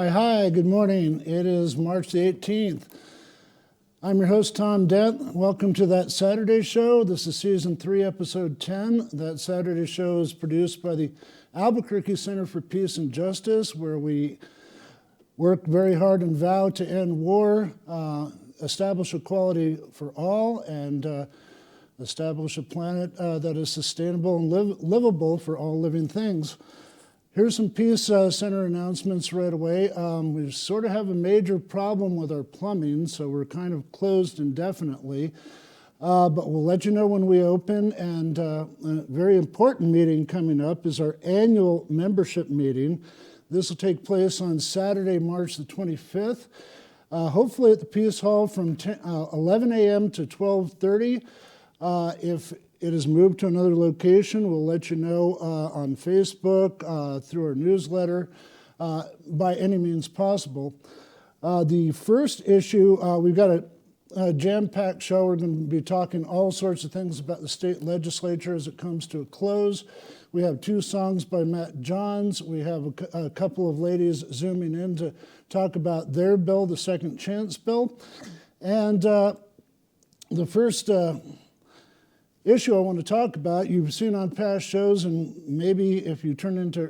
Hi, good morning. It is March the 18th. I'm your host, Tom Dent. Welcome to That Saturday Show. This is Season 3, Episode 10. That Saturday Show is produced by the Albuquerque Center for Peace and Justice, where we work very hard and vow to end war, establish equality for all, and establish a planet that is sustainable and livable for all living things. Here's some Peace Center announcements right away. We sort of have a major problem with our plumbing, so we're kind of closed indefinitely. But we'll let you know when we open. And a very important meeting coming up is our annual membership meeting. This will take place on Saturday, March the 25th, hopefully at the Peace Hall from 11 a.m. to 12:30. If it is moved to another location, we'll let you know on Facebook, through our newsletter, by any means possible. The first issue, we've got a jam-packed show. We're going to be talking all sorts of things about the state legislature as it comes to a close. We have 2 songs by Matt Johns. We have a couple of ladies zooming in to talk about their bill, the Second Chance bill. And the first issue I want to talk about, you've seen on past shows, and maybe if you turn into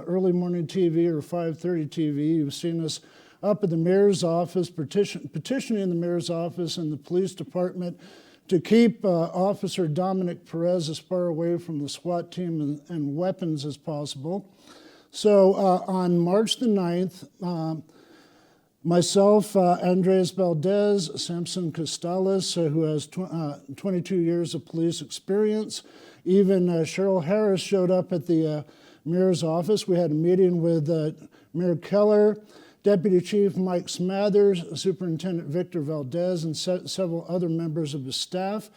early morning TV or 5:30 TV, you've seen us up at the mayor's office, petitioning the mayor's office and the police department to keep Officer Dominic Perez as far away from the SWAT team and weapons as possible. So on March the 9th, myself, Andres Valdez, Samson Costales, who has 22 years of police experience. Even Cheryl Harris showed up at the mayor's office. We had a meeting with Mayor Keller, Deputy Chief Mike Smathers, Superintendent Victor Valdez, and several other members of his staff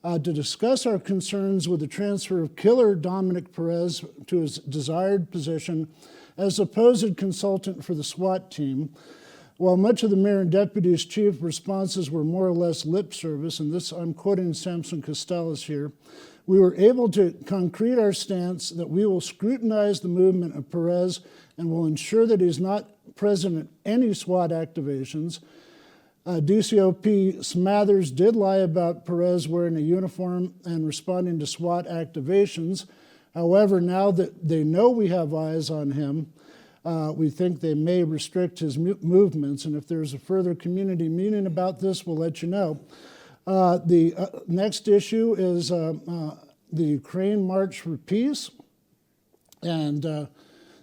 to discuss our concerns with the transfer of killer Dominic Perez to his desired position as supposed consultant for the SWAT team. While much of the mayor and deputy's chief responses were more or less lip service, and this I'm quoting Samson Costales here, we were able to concrete our stance that we will scrutinize the movement of Perez and will ensure that he's not present at any SWAT activations. DCOP Smathers did lie about Perez wearing a uniform and responding to SWAT activations. However, now that they know we have eyes on him, we think they may restrict his movements, and if there's a further community meeting about this, we'll let you know. The next issue is the Ukraine March for Peace, and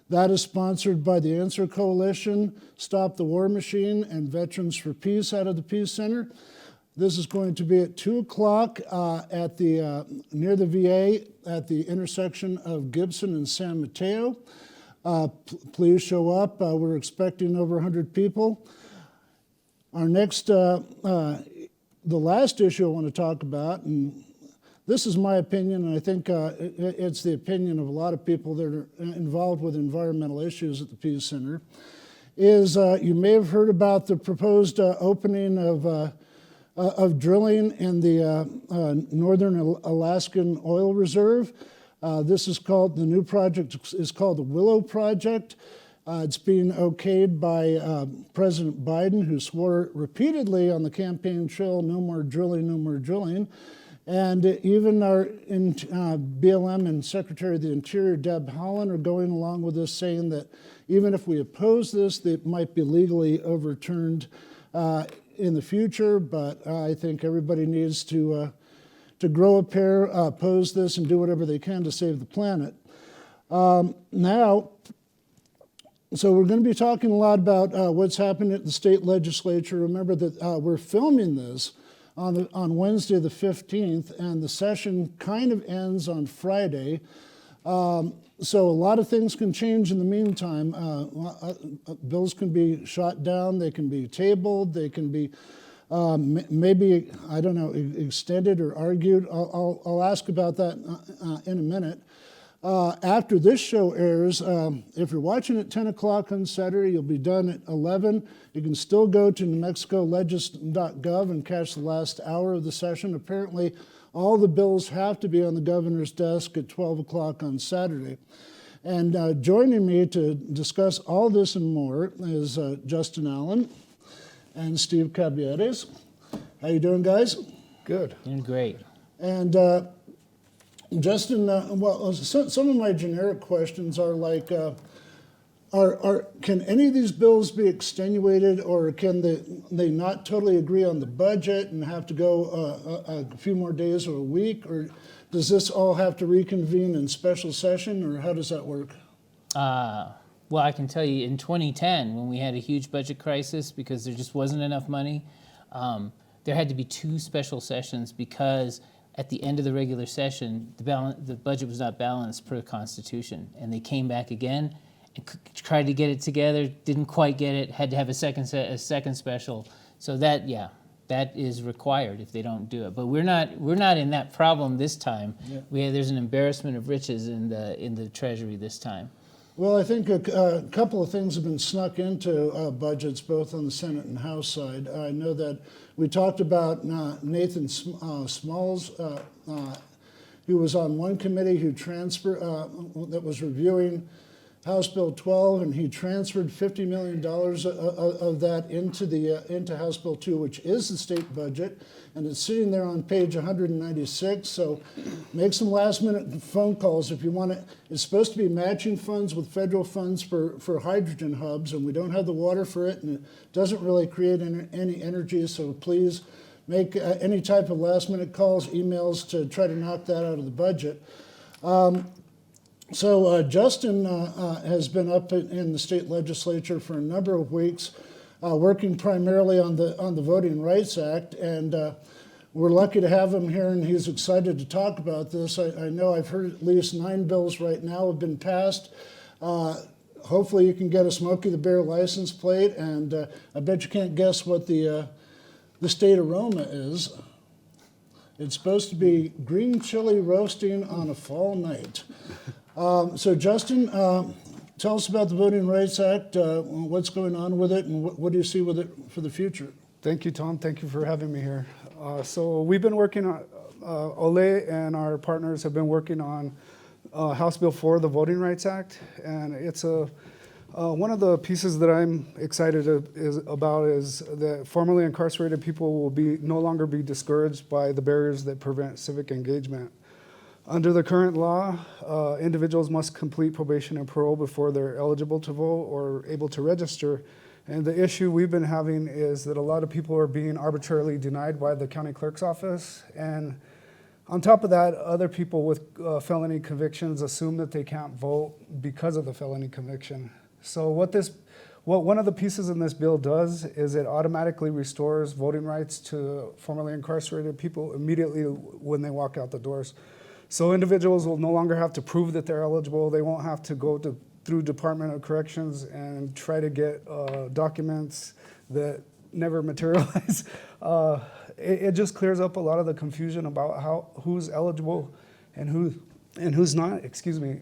that is sponsored by the Answer Coalition, Stop the War Machine, and Veterans for Peace out of the Peace Center. This is going to be at 2 o'clock at the near the VA at the intersection of Gibson and San Mateo. Please show up. We're expecting over 100 people. Our next, the last issue I want to talk about, and this is my opinion, and I think it's the opinion of a lot of people that are involved with environmental issues at the Peace Center, is you may have heard about the proposed opening of drilling in the Northern Alaskan Oil Reserve. This is called, the new project is called the Willow Project. It's being okayed by President Biden, who swore repeatedly on the campaign trail, no more drilling, no more drilling. And even our BLM and Secretary of the Interior, Deb Haaland, are going along with this, saying that even if we oppose this, it might be legally overturned in the future. But I think everybody needs to grow a pair, oppose this, and do whatever they can to save the planet. Now, so we're going to be talking a lot about what's happening at the state legislature. Remember that we're filming this on Wednesday the 15th, and the session kind of ends on Friday. So a lot of things can change in the meantime. Bills can be shot down, they can be tabled, they can be maybe, I don't know, extended or argued. I'll ask about that in a minute. After this show airs, if you're watching at 10 o'clock on Saturday, you'll be done at 11. You can still go to newmexicolegis.gov and catch the last hour of the session. Apparently, all the bills have to be on the governor's desk at 12 o'clock on Saturday. And joining me to discuss all this and more is Justin Allen and Steve Cabietes. How you doing, guys? Good. Doing great. And Justin, some of my generic questions are like, can any of these bills be extenuated, or can they not totally agree on the budget and have to go a few more days or a week, or does this all have to reconvene in special session, or how does that work? Well, I can tell you in 2010, when we had a huge budget crisis because there just wasn't enough money, there had to be 2 special sessions because at the end of the regular session, the budget was not balanced per the Constitution, and they came back again and tried to get it together, didn't quite get it, had to have a second special. So that is required if they don't do it. But we're not in that problem this time. Yeah. There's an embarrassment of riches in the Treasury this time. Well, I think a couple of things have been snuck into budgets, both on the Senate and House side. I know that we talked about Nathan Smalls, who was on one committee who that was reviewing House Bill 12, and he transferred $50 million of that into House Bill 2, which is the state budget, and it's sitting there on page 196. So make some last-minute phone calls if you want it. It's supposed to be matching funds with federal funds for hydrogen hubs, and we don't have the water for it, and it doesn't really create any energy. So please make any type of last-minute calls, emails to try to knock that out of the budget. So Justin has been up in the state legislature for a number of weeks, working primarily on the Voting Rights Act, and we're lucky to have him here, and he's excited to talk about this. I know I've heard at least 9 bills right now have been passed. Hopefully you can get a Smokey the Bear license plate, and I bet you can't guess what the state aroma is. It's supposed to be green chili roasting on a fall night. So Justin, tell us about the Voting Rights Act, what's going on with it, and what do you see with it for the future? Thank you, Tom. Thank you for having me here. So we've been working on, Ole and our partners have been working on House Bill 4, the Voting Rights Act, and it's one of the pieces that I'm excited about is that formerly incarcerated people will no longer be discouraged by the barriers that prevent civic engagement. Under the current law, individuals must complete probation and parole before they're eligible to vote or able to register. And the issue we've been having is that a lot of people are being arbitrarily denied by the county clerk's office. And on top of that, other people with felony convictions assume that they can't vote because of the felony conviction. So what one of the pieces in this bill does is it automatically restores voting rights to formerly incarcerated people immediately when they walk out the doors. So individuals will no longer have to prove that they're eligible. They won't have to go through Department of Corrections and try to get documents that never materialize. It just clears up a lot of the confusion about who's eligible and who's not. Excuse me.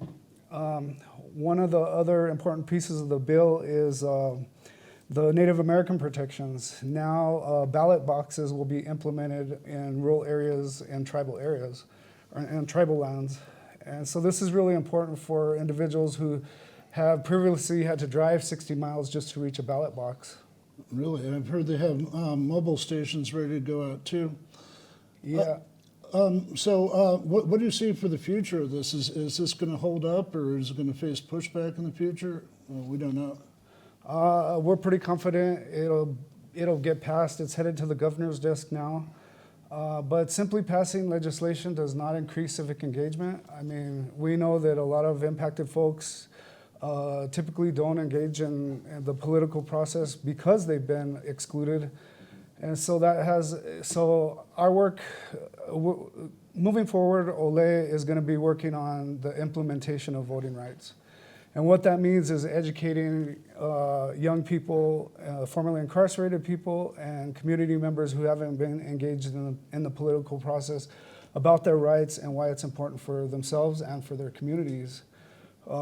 One of the other important pieces of the bill is the Native American protections. Now ballot boxes will be implemented in rural areas and tribal areas. And tribal lands. And so this is really important for individuals who have previously had to drive 60 miles just to reach a ballot box. Really? I've heard they have mobile stations ready to go out too. Yeah. So what do you see for the future of this? Is this going to hold up, or is it going to face pushback in the future? We don't know. We're pretty confident it'll get passed. It's headed to the governor's desk now. But simply passing legislation does not increase civic engagement. I mean, we know that a lot of impacted folks typically don't engage in the political process because they've been excluded. And so our work, moving forward, Ole is going to be working on the implementation of voting rights. And what that means is educating young people, formerly incarcerated people, and community members who haven't been engaged in the political process about their rights and why it's important for themselves and for their communities.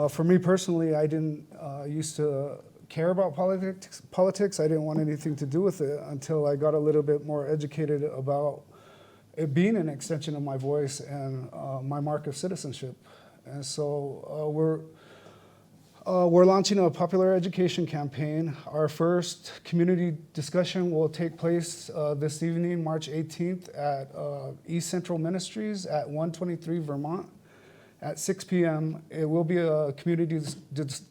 For me personally, I didn't used to care about politics. I didn't want anything to do with it until I got a little bit more educated about it being an extension of my voice and my mark of citizenship. And so We're launching a popular education campaign. Our first community discussion will take place this evening, March 18th at East Central Ministries at 123 Vermont at 6 p.m. It will be a community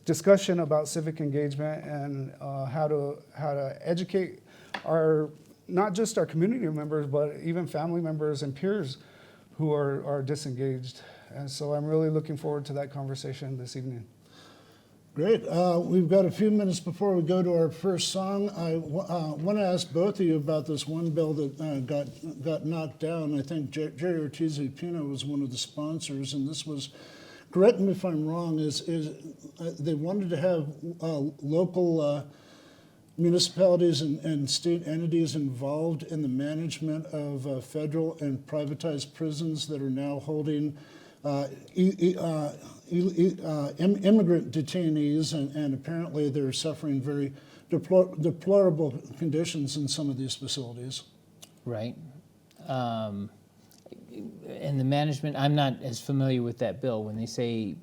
discussion about civic engagement and how to educate not just our community members, but even family members and peers who are disengaged. And so I'm really looking forward to that conversation this evening. Great. We've got a few minutes before we go to our first song. I want to ask both of you about this one bill that got knocked down. I think Jerry Ortiz-Pino was one of the sponsors, and this was, correct me if I'm wrong, is they wanted to have local municipalities and state entities involved in the management of federal and privatized prisons that are now holding immigrant detainees, and apparently they're suffering very deplorable conditions in some of these facilities. Right. And the management, I'm not as familiar with that bill. When they say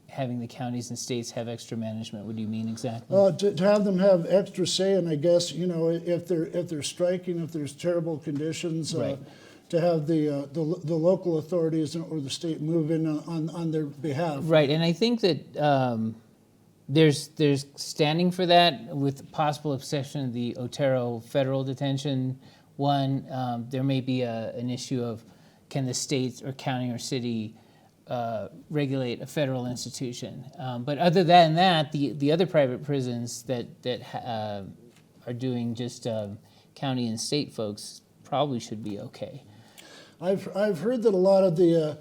having the counties and states have extra management, what do you mean exactly? To have them have extra say, and I guess, if they're striking, if there's terrible conditions, Right. To have the local authorities or the state move in on their behalf. Right, and I think that there's standing for that, with possible exception of the Otero federal detention one. There may be an issue of, can the state or county or city regulate a federal institution? But other than that, the other private prisons that are doing just county and state folks probably should be okay. I've heard that a lot of the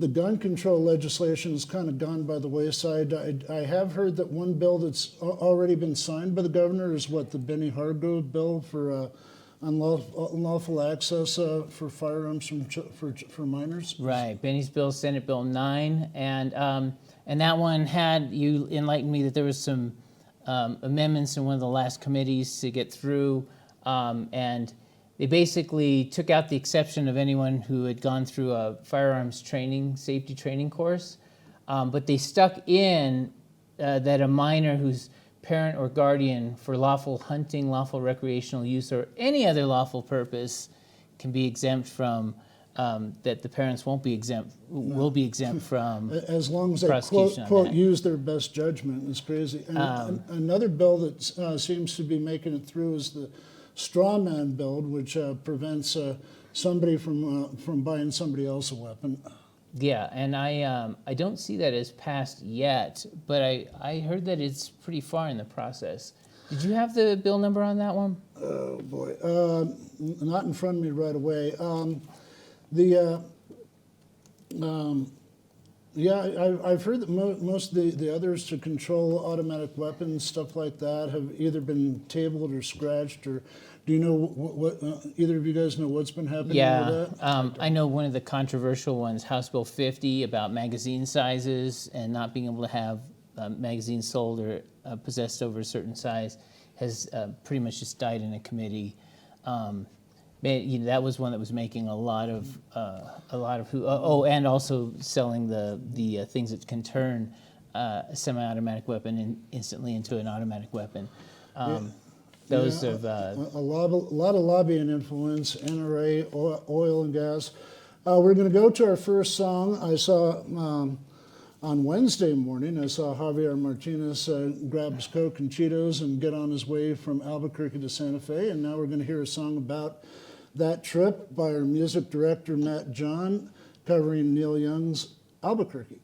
gun control legislation has kind of gone by the wayside. I have heard that one bill that's already been signed by the governor is the Benny Hargrove bill for unlawful access for firearms for minors. Right, Benny's bill, Senate Bill 9, and that one you enlightened me that there was some amendments in one of the last committees to get through, and they basically took out the exception of anyone who had gone through a firearms safety training course, but they stuck in that a minor whose parent or guardian for lawful hunting, lawful recreational use, or any other lawful purpose can be exempt from, that the parents will be exempt from as long as they quote use their best judgment. It's crazy. And another bill that seems to be making it through is the straw man bill, which prevents somebody from buying somebody else a weapon. Yeah, and I don't see that as passed yet, but I heard that it's pretty far in the process. Did you have the bill number on that one? Oh boy, not in front of me right away. I've heard that most of the others to control automatic weapons, stuff like that, have either been tabled or scratched. Or do you know what either of you guys know what's been happening with that? I know one of the controversial ones, House Bill 50, about magazine sizes and not being able to have magazines sold or possessed over a certain size, has pretty much just died in a committee. That was one that was making a lot of and also selling the things that can turn a semi-automatic weapon instantly into an automatic weapon. Those of a lot of lobbying influence, NRA, oil and gas. We're going to go to our first song. I saw on Wednesday morning, I saw Javier Martinez grab his Coke and Cheetos and get on his way from Albuquerque to Santa Fe, and now we're going to hear a song about that trip by our music director, Matt John, covering Neil Young's Albuquerque.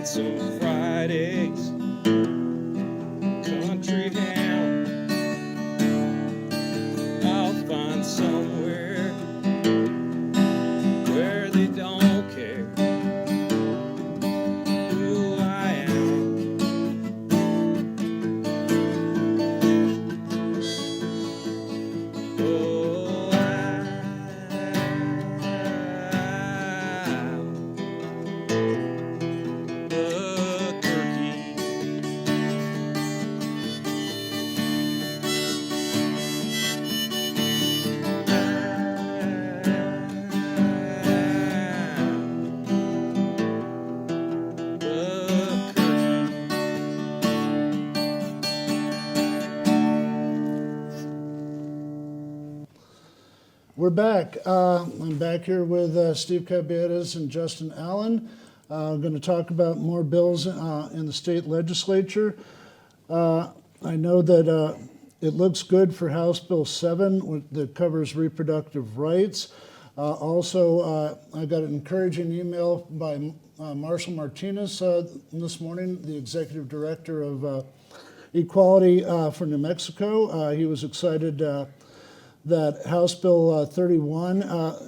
find some Fridays, country town. I'll find somewhere where they don't care who I am. Oh, Albuquerque. We're back. I'm back here with Steve Cabietas and Justin Allen. I'm going to talk about more bills in the state legislature. I know that it looks good for House Bill 7 that covers reproductive rights. Also, I got an encouraging email by Marshall Martinez this morning, the executive director of Equality for New Mexico. He was excited that House Bill 31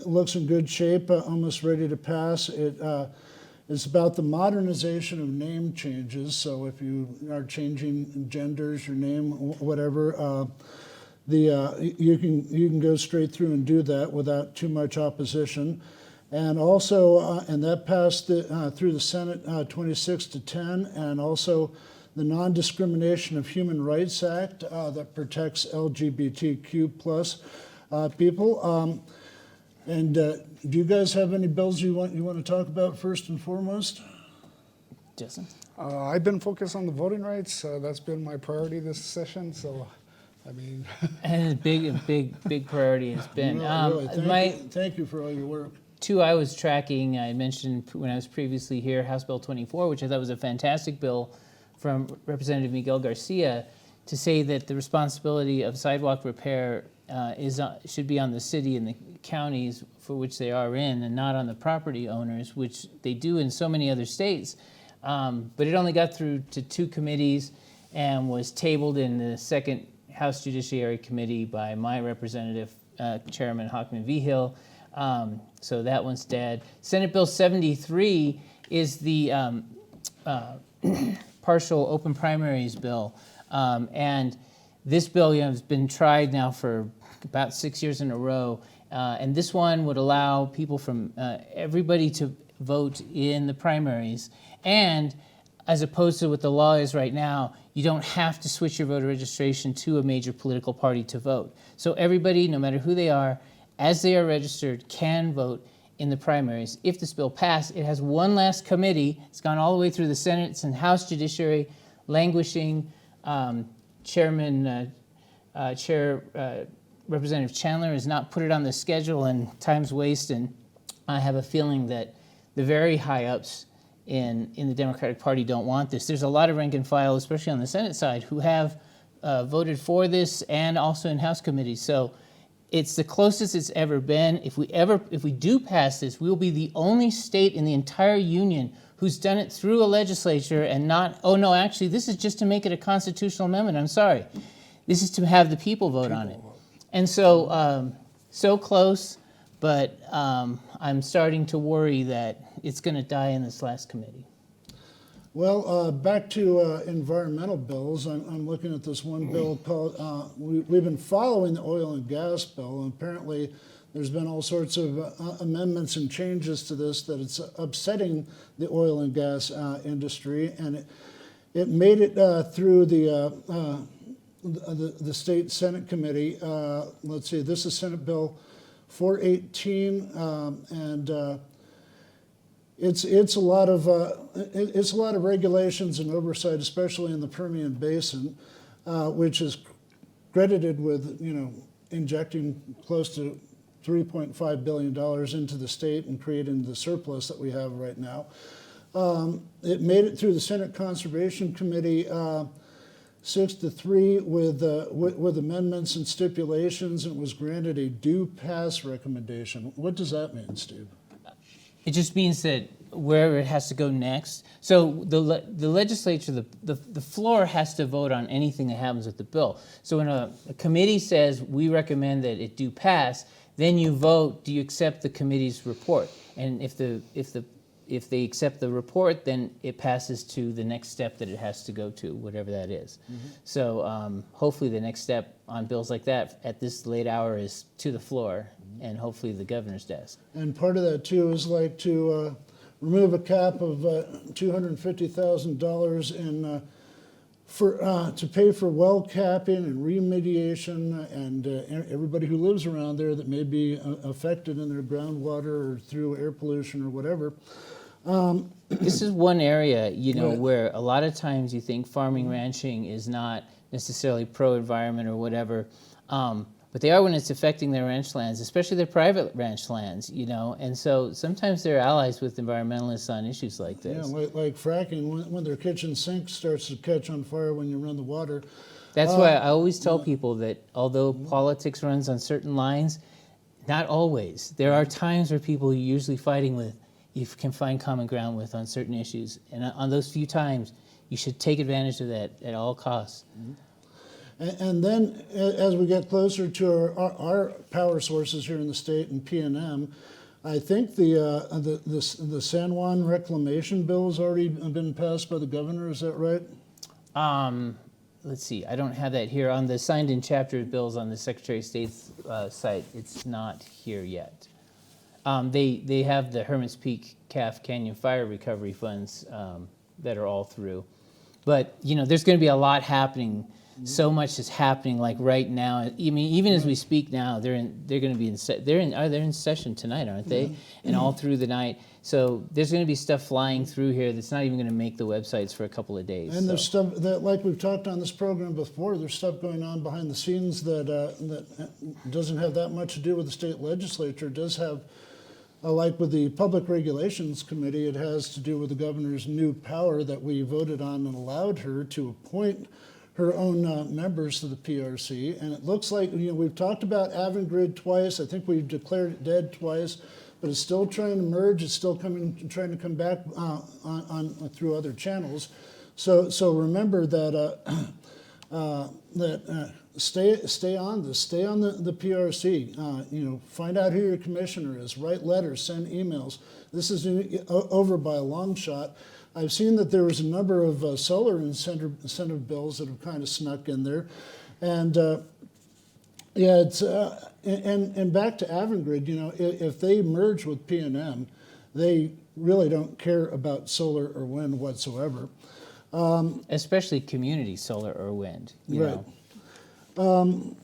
looks in good shape, almost ready to pass. It's about the modernization of name changes. So if you are changing genders, your name, whatever, you can go straight through and do that without too much opposition. And also, and that passed through the Senate 26-10, and also the Non-Discrimination of Human Rights Act that protects LGBTQ plus people. And do you guys have any bills you want to talk about first and foremost? Justin? I've been focused on the voting rights. That's been my priority this session. So, I mean, And a big priority has been. Really, thank you for all your work. Two I was tracking, I mentioned when I was previously here, House Bill 24, which I thought was a fantastic bill from Representative Miguel Garcia, to say that the responsibility of sidewalk repair should be on the city and the counties for which they are in, and not on the property owners, which they do in so many other states. But it only got through to 2 committees and was tabled in the second House Judiciary Committee by my representative, Chairman Hockman Vigil. So that one's dead. Senate Bill 73 is the partial open primaries bill. And this bill has been tried now for about 6 years in a row. And this one would allow people from everybody to vote in the primaries. And as opposed to what the law is right now, you don't have to switch your voter registration to a major political party to vote. So everybody, no matter who they are, as they are registered, can vote in the primaries. If this bill passed, it has one last committee. It's gone all the way through the Senate and House Judiciary, languishing. Chair Representative Chandler has not put it on the schedule, and time's wasted. I have a feeling that the very high ups in the Democratic Party don't want this. There's a lot of rank and file, especially on the Senate side, who have voted for this, and also in House committees. So it's the closest it's ever been. If we do pass this, we will be the only state in the entire union who's done it through a legislature and not, oh no, actually this is just to make it a constitutional amendment. I'm sorry. This is to have the people vote on it. And so, so close, but I'm starting to worry that it's going to die in this last committee. Well, back to environmental bills. I'm looking at this one bill called, we've been following the oil and gas bill, and apparently there's been all sorts of amendments and changes to this that it's upsetting the oil and gas industry, and it made it through the state Senate committee. Let's see, this is Senate Bill 418, and it's a lot of regulations and oversight, especially in the Permian Basin, which is credited with injecting close to $3.5 billion into the state and creating the surplus that we have right now. It made it through the Senate Conservation Committee 6-3 with amendments and stipulations, and was granted a due pass recommendation. What does that mean, Steve? It just means that where it has to go next. So the legislature, the floor has to vote on anything that happens with the bill. So when a committee says we recommend that it do pass, then you vote, do you accept the committee's report? And if they accept the report, then it passes to the next step that it has to go to, whatever that is. So hopefully the next step on bills like that at this late hour is to the floor and hopefully the governor's desk. And part of that too is like to remove a cap of $250,000 in to pay for well capping and remediation and everybody who lives around there that may be affected in their groundwater or through air pollution or whatever. This is one area, Right. where a lot of times you think farming, ranching is not necessarily pro-environment or whatever, but they are when it's affecting their ranch lands, especially their private ranch lands, and so sometimes they're allies with environmentalists on issues like Yeah, this. like fracking, when their kitchen sink starts to catch on fire when you run the water. That's why I always tell people that although politics runs on certain lines, not always. There are times where people you're usually fighting with, you can find common ground with on certain issues. And on those few times, you should take advantage of that at all costs. And then as we get closer to our power sources here in the state and PNM, I think the San Juan reclamation bill has already been passed by the governor, is that right? Let's see, I don't have that here. On the signed-in chapter bills on the Secretary of State's site, it's not here yet. They have the Hermit's Peak Calf Canyon Fire Recovery Funds that are all through. But, there's going to be a lot happening. So much is happening, like right now. I mean, even as we speak now, they're going to be they're in session tonight, aren't they? And all through the night. So there's going to be stuff flying through here that's not even going to make the websites for a couple of days. And there's stuff that, like we've talked on this program before, there's stuff going on behind the scenes that doesn't have that much to do with the state legislature. It does have, like with the Public Regulations Committee, it has to do with the governor's new power that we voted on and allowed her to appoint her own members to the PRC. And it looks like, we've talked about Avangrid twice. I think we've declared it dead twice, but it's still trying to merge. It's still trying to come back on through other channels. So remember that stay on this. Stay on the PRC. Find out who your commissioner is. Write letters. Send emails. This is over by a long shot. I've seen that there was a number of solar incentive bills that have kind of snuck in there, and it's and back to Avangrid. If they merge with PNM, they really don't care about solar or wind whatsoever. Especially community solar or wind. You Right. know.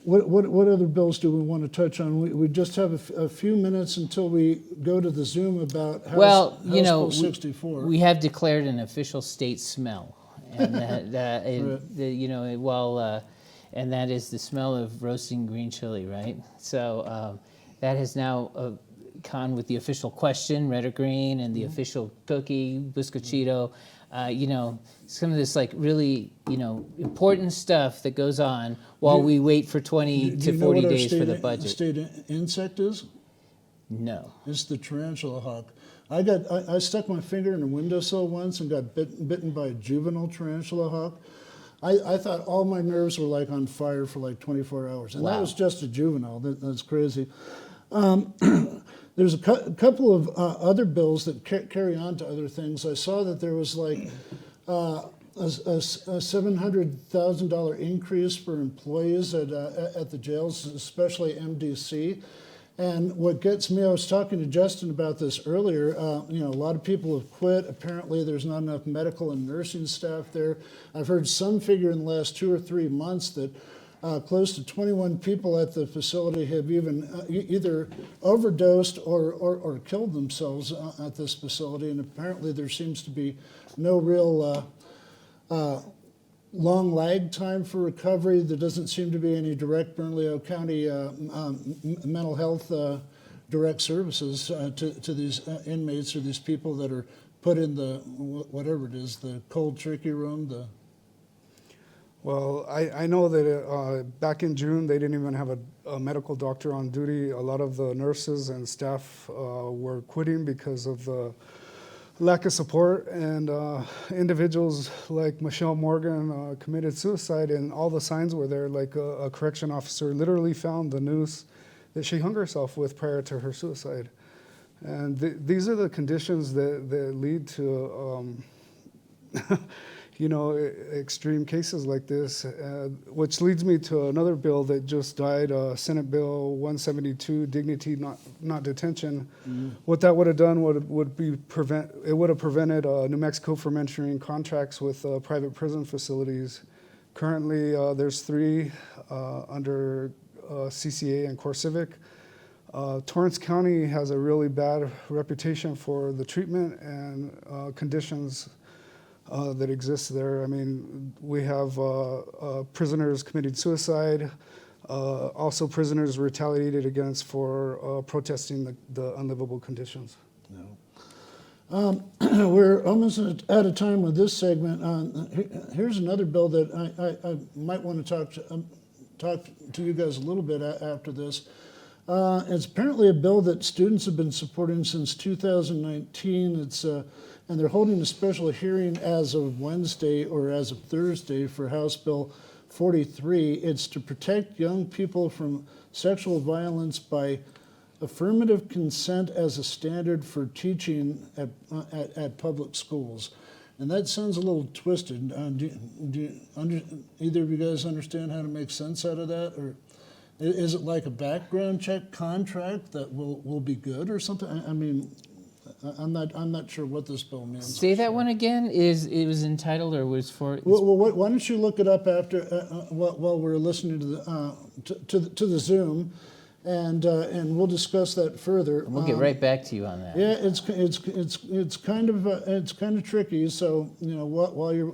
What other bills do we want to touch on? We just have a few minutes until we go to the Zoom about House Bill 64. We have declared an official state smell, and and that is the smell of roasting green chili, right? So that has now gone with the official question, red or green, and the official cookie, biscochito. Some of this really, important stuff that goes on while we wait for 20 Do to you know 40 what our days for the budget. state insect is? No. It's the tarantula hawk. I stuck my finger in a windowsill once and got bitten by a juvenile tarantula hawk. I thought all my nerves were on fire for 24 hours, and that Wow. was just a juvenile. That's crazy. There's a couple of other bills that carry on to other things. I saw that there was a $700,000 increase for employees at the jails, especially MDC. And what gets me, I was talking to Justin about this earlier, a lot of people have quit. Apparently there's not enough medical and nursing staff there. I've heard some figure in the last 2 or 3 months that close to 21 people at the facility have even either overdosed or killed themselves at this facility. And apparently there seems to be no real long lag time for recovery. There doesn't seem to be any direct Bernalillo County mental health direct services to these inmates or these people that are put in the, whatever it is, the cold turkey room, Well, I know that back in June, they didn't even have a medical doctor on duty. A lot of the nurses and staff were quitting because of the lack of support, and individuals like Michelle Morgan committed suicide, and all the signs were there. Like a correction officer literally found the noose that she hung herself with prior to her suicide. And these are the conditions that lead to extreme cases like this, which leads me to another bill that just died, Senate Bill 172, Dignity Not Detention. What that would have done would have prevented New Mexico from entering contracts with private prison facilities. Currently, there's 3 under CCA and CoreCivic. Torrance County has a really bad reputation for the treatment and conditions that exist there. I mean, we have prisoners committing suicide, also prisoners retaliated against for protesting the unlivable conditions. We're almost out of time with this segment. Here's another bill that I might want to talk to you guys a little bit after this. It's apparently a bill that students have been supporting since 2019. And they're holding a special hearing as of Wednesday or as of Thursday for House Bill 43. It's to protect young people from sexual violence by affirmative consent as a standard for teaching at public schools. And that sounds a little twisted. Either of you guys understand how to make sense out of that? Or is it like a background check contract that will be good or something? I mean, I'm not sure what this bill means. Say that one again. It was entitled or was for? Well, why don't you look it up after while we're listening to the Zoom, and we'll discuss that further. We'll get right back to you on that. Yeah, it's kind of tricky. So while you're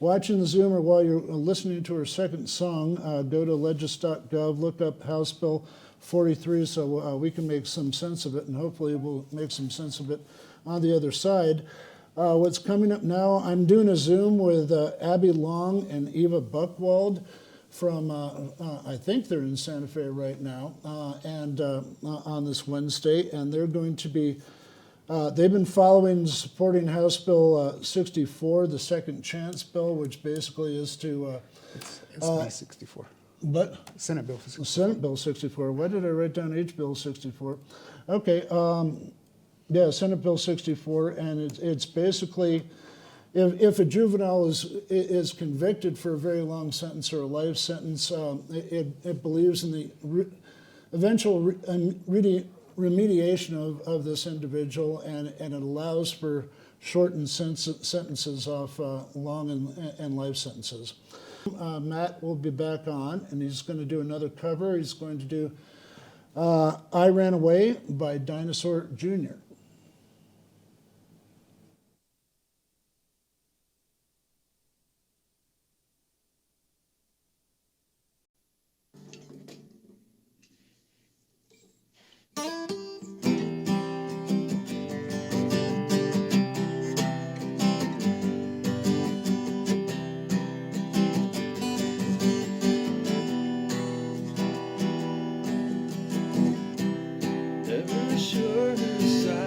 watching the Zoom or while you're listening to our second song, go to legis.gov, look up House Bill 43, so we can make some sense of it, and hopefully we'll make some sense of it on the other side. What's coming up now, I'm doing a Zoom with Abby Long and Eva Buchwald from, I think they're in Santa Fe right now, and on this Wednesday, and they're going to be, they've been following and supporting House Bill 64, the Second Chance Bill, which basically is to... It's SB 64. But Senate Bill 64. Senate Bill 64. Why did I write down H Bill 64? Okay, yeah, Senate Bill 64, and it's basically if a juvenile is convicted for a very long sentence or a life sentence, it believes in the eventual remediation of this individual, and it allows for shortened sentences off long and life sentences. Matt will be back on, and he's going to do another cover. He's going to do I Ran Away by Dinosaur Jr. Never sure whose side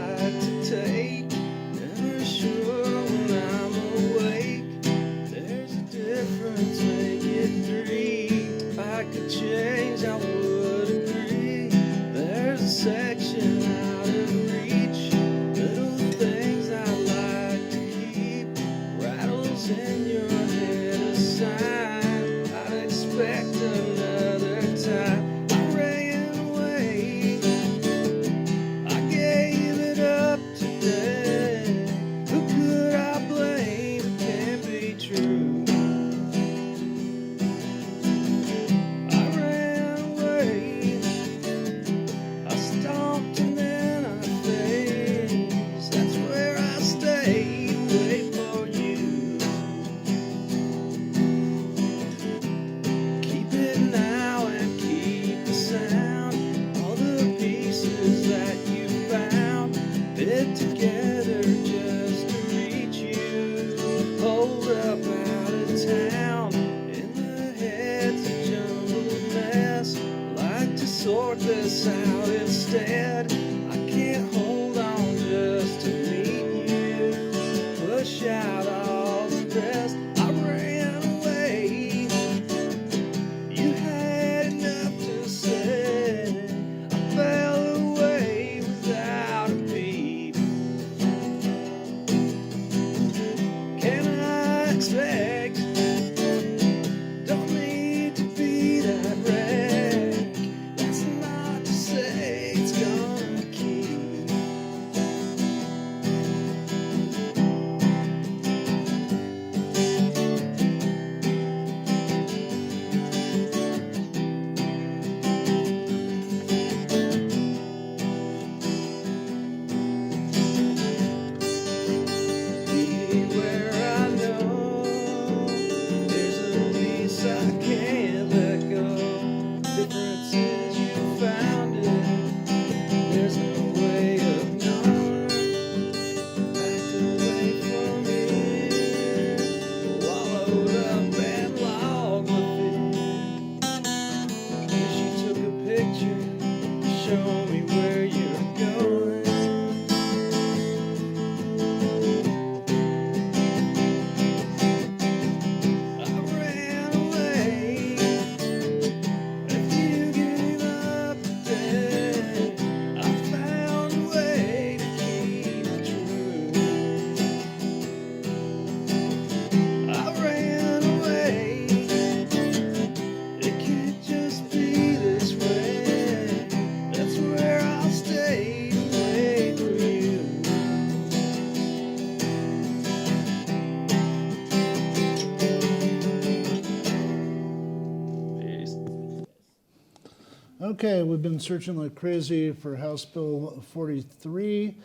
Okay, we've been searching like crazy for House Bill 43.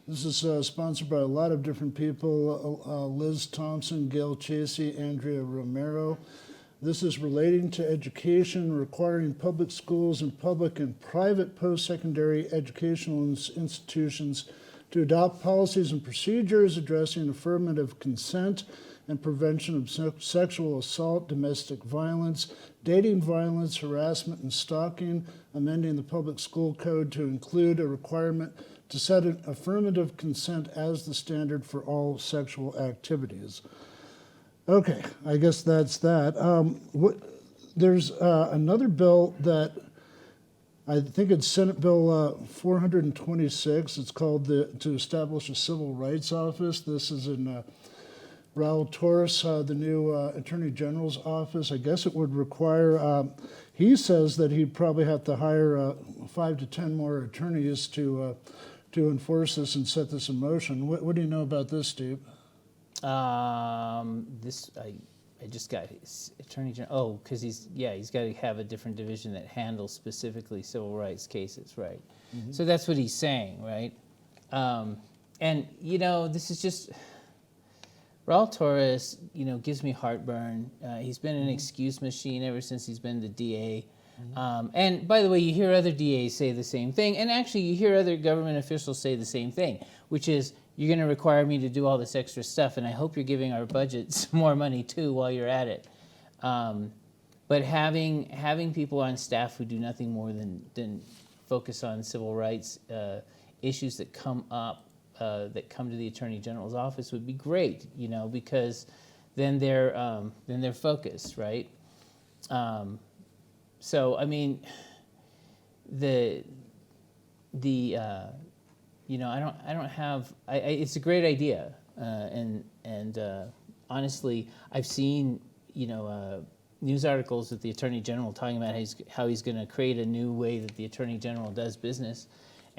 This is sponsored by a lot of different people, Liz Thompson, Gail Chasey, Andrea Romero. This is relating to education, requiring public schools and public and private post-secondary educational institutions to adopt policies and procedures addressing affirmative consent and prevention of sexual assault, domestic violence, dating violence, harassment, and stalking, amending the public school code to include a requirement to set an affirmative consent as the standard for all sexual activities. Okay, I guess that's that. There's another bill that I think it's Senate Bill 426. It's called to establish a civil rights office. This is in Raul Torres, the new Attorney General's office. I guess it would require, he says that he'd probably have to hire 5 to 10 more attorneys to enforce this and set this in motion. What do you know about this, Steve? I just got his Attorney General. Oh, because he's got to have a different division that handles specifically civil rights cases, right? Mm-hmm. So that's what he's saying, right? And this is just Raul Torres. Gives me heartburn. He's been an excuse machine ever since he's been the DA. Mm-hmm. And by the way, you hear other DAs say the same thing, and actually you hear other government officials say the same thing, which is, you're going to require me to do all this extra stuff, and I hope you're giving our budget some more money too while you're at it. But having people on staff who do nothing more than focus on civil rights issues that come up, that come to the Attorney General's office would be great, because then they're focused, right? So I mean, I don't have. It's a great idea, and honestly, I've seen news articles with the Attorney General talking about how he's going to create a new way that the Attorney General does business,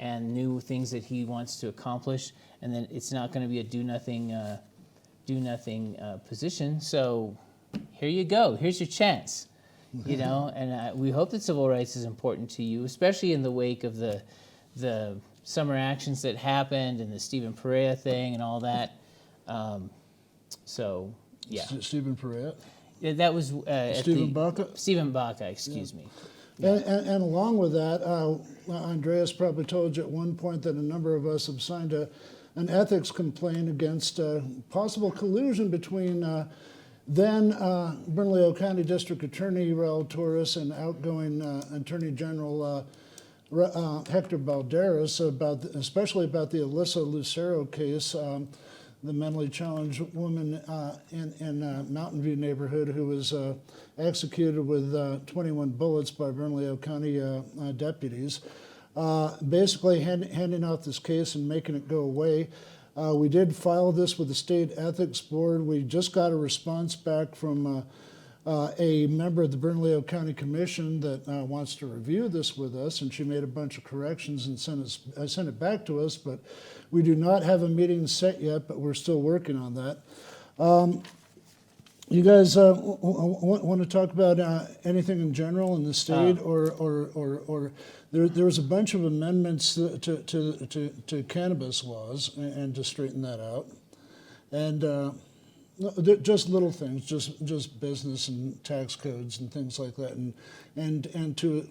and new things that he wants to accomplish, and then it's not going to be a do nothing position. So here you go. Here's your chance. And we hope that civil rights is important to you, especially in the wake of the summer actions that happened and the Stephen Perea thing and all that. So, yeah. Stephen Perea? Yeah, that was Stephen Baca? Stephen Baca, excuse me. Yeah. And along with that, Andreas probably told you at one point that a number of us have signed an ethics complaint against possible collusion between then Bernalillo County District Attorney Raul Torres and outgoing Attorney General Hector Balderas, especially about the Alyssa Lucero case, the mentally challenged woman in Mountain View neighborhood who was executed with 21 bullets by Bernalillo County deputies. Basically handing off this case and making it go away. We did file this with the State Ethics Board. We just got a response back from a member of the Bernalillo County Commission that wants to review this with us, and she made a bunch of corrections and sent it back to us, but we do not have a meeting set yet, but we're still working on that. You guys want to talk about anything in general in the state, or there was a bunch of amendments to cannabis laws and to straighten that out, and just little things, just business and tax codes and things like that, and to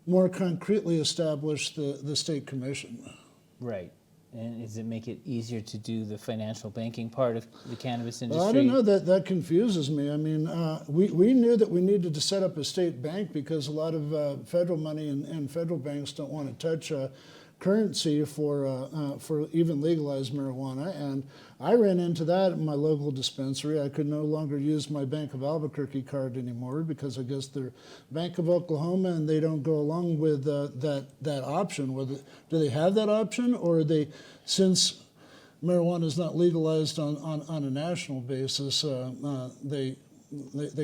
more concretely establish the state commission. Right. And does it make it easier to do the financial banking part of the cannabis industry? I don't know, that confuses me. I mean, we knew that we needed to set up a state bank because a lot of federal money and federal banks don't want to touch currency for even legalized marijuana. And I ran into that in my local dispensary. I could no longer use my Bank of Albuquerque card anymore because I guess they're Bank of Oklahoma and they don't go along with that option. Do they have that option, or are they, since marijuana is not legalized on a national basis, they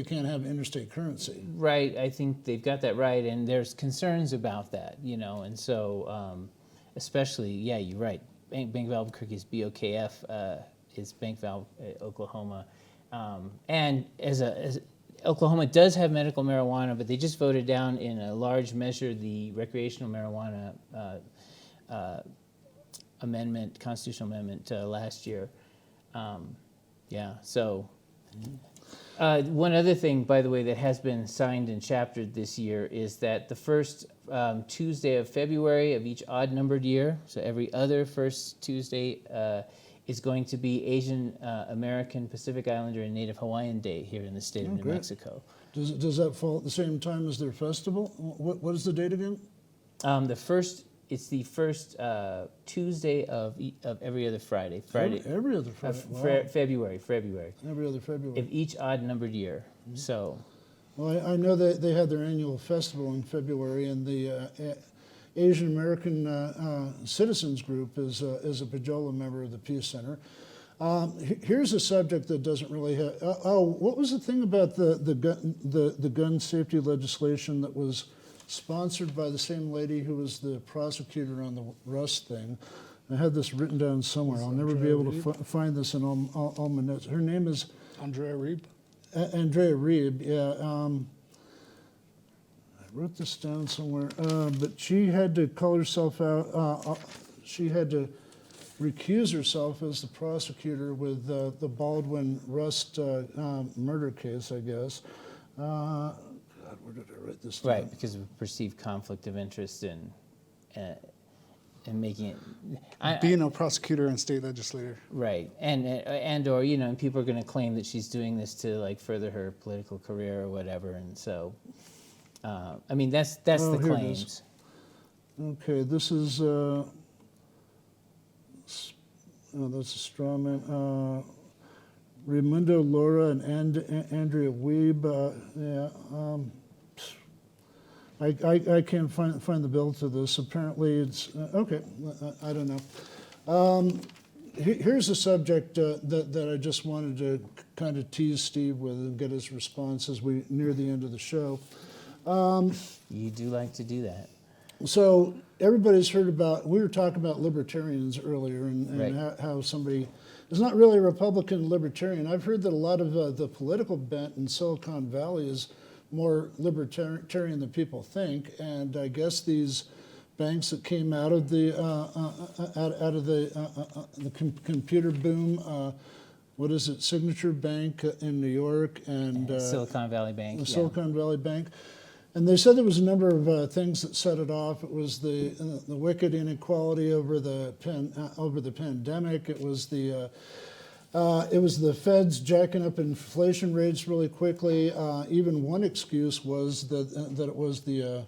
can't have interstate currency? Right, I think they've got that right, and there's concerns about that, and so especially, yeah, you're right. Bank of Albuquerque is BOKF, is Bank of Oklahoma, and as Oklahoma does have medical marijuana, but they just voted down in a large measure the recreational marijuana amendment, constitutional amendment last year. Yeah, so one other thing, by the way, that has been signed and chaptered this year is that the first Tuesday of February of each odd-numbered year, so every other first Tuesday, is going to be Asian American, Pacific Islander, and Native Hawaiian Day here in the state of New great. Mexico. Does that fall at the same time as their festival? What is the date again? It's the first Tuesday of every other Friday. Every other Friday. Wow. February. Every other February. Of each odd-numbered year. So, Well, I know that they had their annual festival in February, and the Asian American Citizens Group is a Pajola member of the Peace Center. Here's a subject that doesn't really have. What was the thing about the gun safety legislation that was sponsored by the same lady who was the prosecutor on the Rust thing? I had this written down somewhere. I'll never be able to find this in all my notes. Her name is Andrea Reeb. Andrea Reeb. Yeah. I wrote this down somewhere. But she had to call herself out. She had to recuse herself as the prosecutor with the Baldwin Rust murder case, I guess. God, where did I write this down? right, because of perceived conflict of interest in making it. Being a prosecutor and state legislator. Right, and or and people are going to claim that she's doing this to like further her political career or whatever, and so, I mean that's the here it is. claims. Okay, this is. That's a straw man. Raimundo Laura and Andrea Weeb. I can't find the bill to this. Apparently, it's okay. I don't know. Here's a subject that I just wanted to kind of tease Steve with and get his response as we near the end of the show. You do like to do that. So everybody's heard about, we were talking about libertarians earlier and Right. how somebody is not really a Republican libertarian. I've heard that a lot of the political bent in Silicon Valley is more libertarian than people think, and I guess these banks that came out of the computer boom, what is it, Signature Bank in New York and Silicon Valley Bank. the Yeah. Silicon Valley Bank. And they said there was a number of things that set it off. It was the wicked inequality over the pandemic. It was the feds jacking up inflation rates really quickly. Even one excuse was that it was the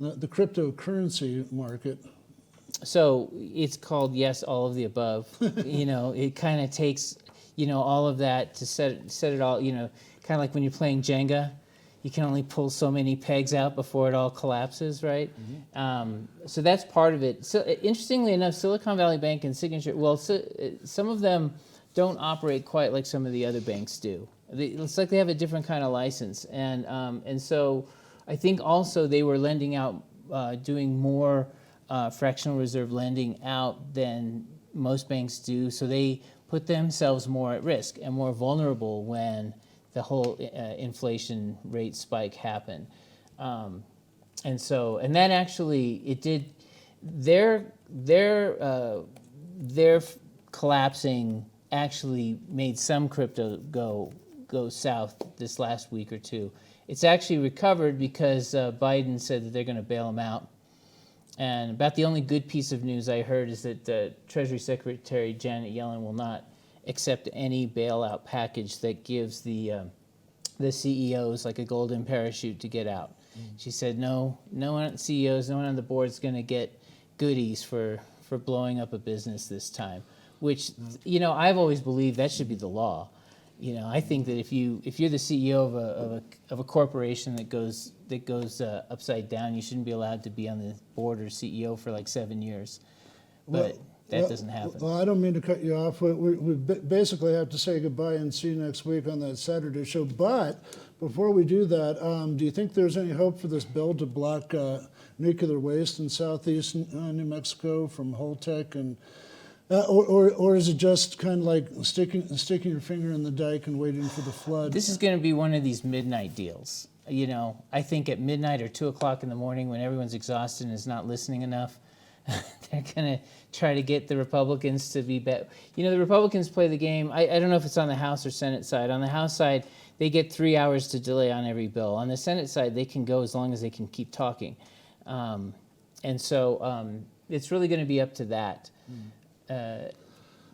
cryptocurrency market. So it's called yes, all of the above. It kind of takes all of that to set it all. Kind of like when you're playing Jenga. You can only pull so many pegs out before it all collapses, right? Mm-hmm. So that's part of it. So interestingly enough, Silicon Valley Bank and Signature, some of them don't operate quite like some of the other banks do. It's like they have a different kind of license. And so I think also they were lending out, doing more fractional reserve lending out than most banks do. So they put themselves more at risk and more vulnerable when the whole inflation rate spike happened. And that actually, it did, their collapsing actually made some crypto go south this last week or two. It's actually recovered because Biden said that they're going to bail them out. And about the only good piece of news I heard is that Treasury Secretary Janet Yellen will not accept any bailout package that gives the CEOs like a golden parachute to get out. She said no one on the CEOs, no one on the board is going to get goodies for blowing up a business this time, which I've always believed that should be the law. I think that if you're the CEO of a corporation that goes upside down, you shouldn't be allowed to be on the board or CEO for like 7 years. But that doesn't happen. Well, I don't mean to cut you off. We basically have to say goodbye and see you next week on that Saturday show. But before we do that, do you think there's any hope for this bill to block nuclear waste in southeast New Mexico from Holtec and Or is it just kind of like sticking your finger in the dike and waiting for the flood? This is going to be one of these midnight deals. You know, I think at midnight or 2 o'clock in the morning when everyone's exhausted and is not listening enough, they're going to try to get the Republicans to be better. You know, the Republicans play the game. I don't know if it's on the House or Senate side. On the House side, they get 3 hours to delay on every bill. On the Senate side, they can go as long as they can keep talking. And so it's really going to be up to that.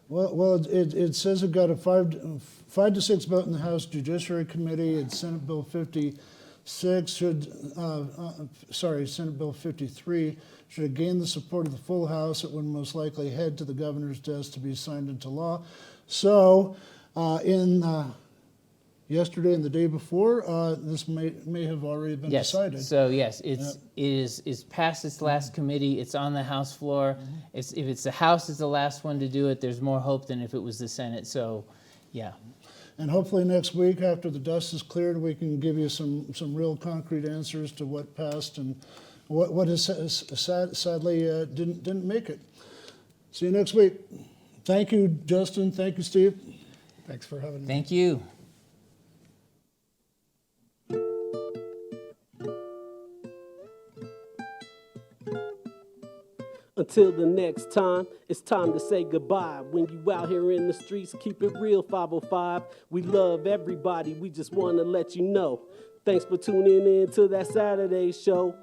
Well, it says it got a 5 to 6 vote in the House Judiciary Committee. And Senate Bill 56 Senate Bill 53 should have gained the support of the full House. It would most likely head to the governor's desk to be signed into law. So, yesterday and the day before, this may have already been decided. So yes, it is past its last committee. It's on the House floor. If it's the House is the last one to do it, there's more hope than if it was the Senate. So, yeah. And hopefully next week, after the dust is cleared, we can give you some real concrete answers to what passed and what is sadly didn't make it. See you next week. Thank you, Justin. Thank you, Steve. Thanks for having me. Thank you. Until the next time, it's time to say goodbye. When you out here in the streets, keep it real, 505. We love everybody, we just want to let you know. Thanks for tuning in to that Saturday show.